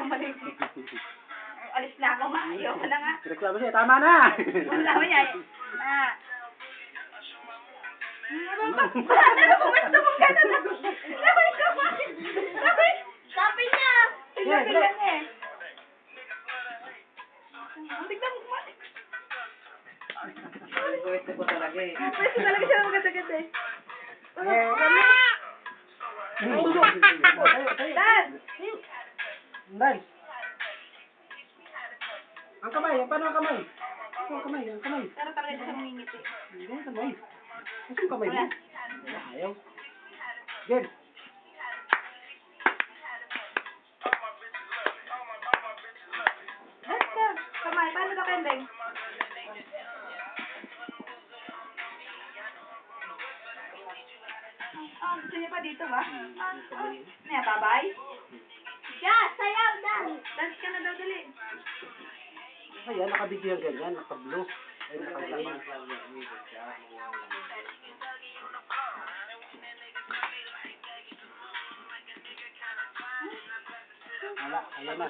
mali. Alis na ako, ma. Ayoko na nga. Reklamo siya, tama na! Wala mo niya eh. Ah. Ano po, gusto mo gano'n na? Laway ka ba? Laway? Sabi niya! Sabi niya eh. Tignan mo ba? Pwesto ko talaga eh. Pwesto talaga siya ng maganda-ganda eh. Dad! Dad! Ang kamay, paano ang kamay? Ang kamay, ang kamay. Pero talaga siya mangingiti. Hindi ang kamay. Kasi yung kamay mo. Ayaw. Game. Let's go. Kamay, paano ba kendeng? Gusto niya pa dito ba? Niya, bye-bye? Yeah, sayaw na! Dance ka na daw dali. Ayan, nakabidyo yung ganyan, naka-blue. Ay, naka-green. Wala, ayan na.